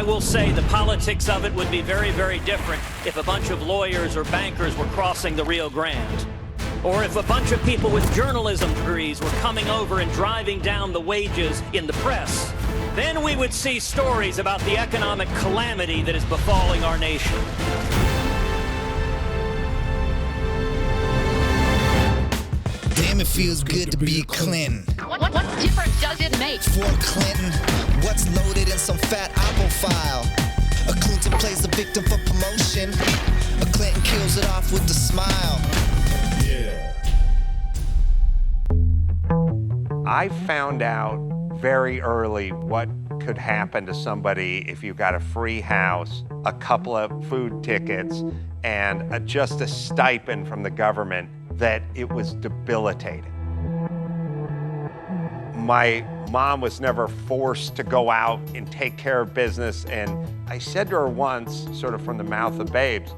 I will say the politics of it would be very, very different if a bunch of lawyers or bankers were crossing the Rio Grande. Or if a bunch of people with journalism degrees were coming over and driving down the wages in the press. Then we would see stories about the economic calamity that is befalling our nation. Damn, it feels good to be a Clinton. What difference does it make? For Clinton, what's loaded in some fat Apple file? A Clinton plays the victim for promotion. A Clinton kills it off with a smile. I found out very early what could happen to somebody if you got a free house, a couple of food tickets, and just a stipend from the government, that it was debilitating. My mom was never forced to go out and take care of business, and I said to her once, sort of from the mouth of babes,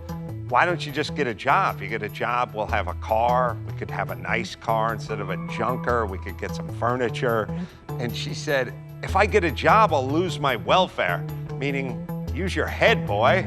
why don't you just get a job? If you get a job, we'll have a car. We could have a nice car instead of a junker. We could get some furniture. And she said, if I get a job, I'll lose my welfare, meaning use your head, boy.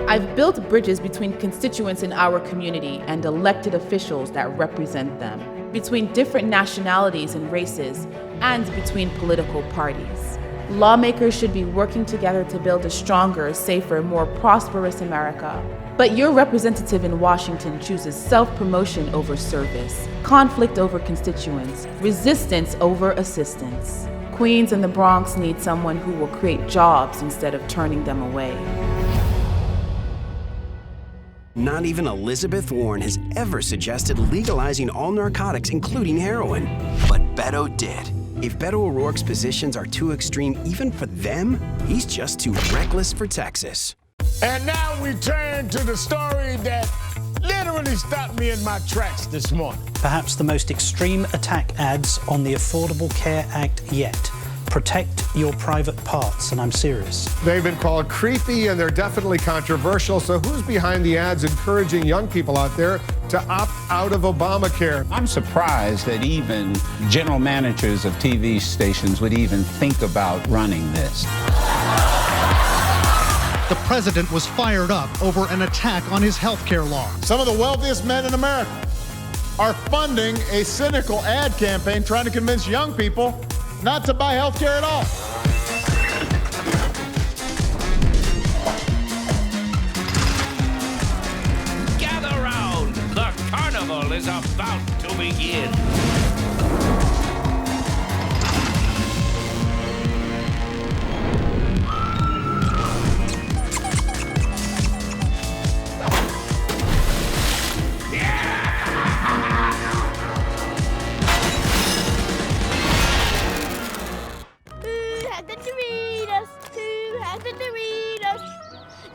I've built bridges between constituents in our community and elected officials that represent them, between different nationalities and races, and between political parties. Lawmakers should be working together to build a stronger, safer, more prosperous America. But your representative in Washington chooses self-promotion over service, conflict over constituents, resistance over assistance. Queens and the Bronx need someone who will create jobs instead of turning them away. Not even Elizabeth Warren has ever suggested legalizing all narcotics, including heroin. But Beto did. If Beto O'Rourke's positions are too extreme even for them, he's just too reckless for Texas. And now we turn to the story that literally stopped me in my tracks this morning. Perhaps the most extreme attack ads on the Affordable Care Act yet. Protect your private parts, and I'm serious. They've been called creepy and they're definitely controversial. So who's behind the ads encouraging young people out there to opt out of Obamacare? I'm surprised that even general managers of TV stations would even think about running this. The president was fired up over an attack on his health care law. Some of the wealthiest men in America are funding a cynical ad campaign trying to convince young people not to buy health care at all. Gather round, the carnival is about to begin.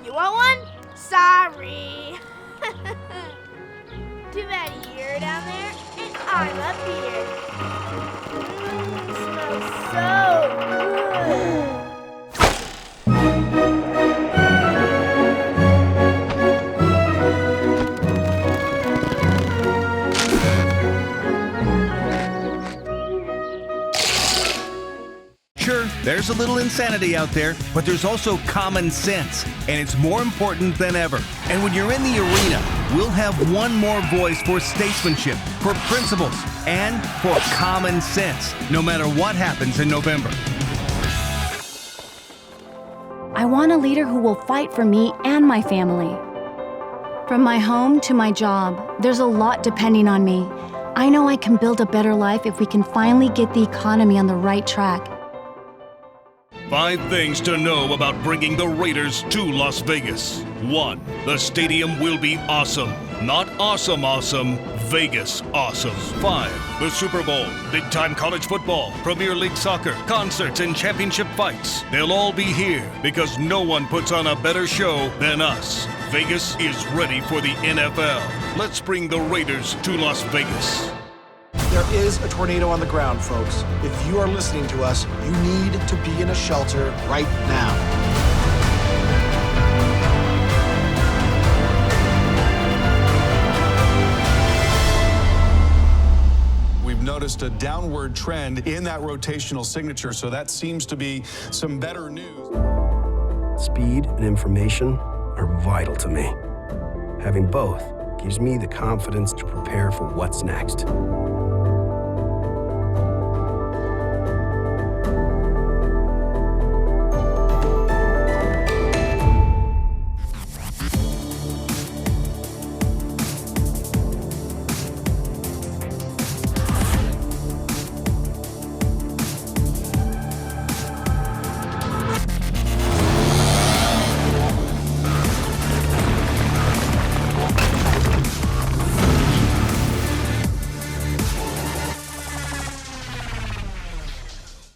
You want one? Sorry. Too bad you're down there and I'm up here. Smells so good. Sure, there's a little insanity out there, but there's also common sense, and it's more important than ever. And when you're in the arena, we'll have one more voice for statesmanship, for principles, and for common sense, no matter what happens in November. I want a leader who will fight for me and my family. From my home to my job, there's a lot depending on me. I know I can build a better life if we can finally get the economy on the right track. 5 things to know about bringing the Raiders to Las Vegas. 1. The stadium will be awesome. Not awesome, Vegas awesome. 5. The Super Bowl, big-time college football, Premier League soccer, concerts, and championship fights. They'll all be here because no one puts on a better show than us. Vegas is ready for the NFL. Let's bring the Raiders to Las Vegas. There is a tornado on the ground, folks. If you are listening to us, you need to be in a shelter right now. We've noticed a downward trend in that rotational signature, so that seems to be some better news. Speed and information are vital to me. Having both gives me the confidence to prepare for what's next.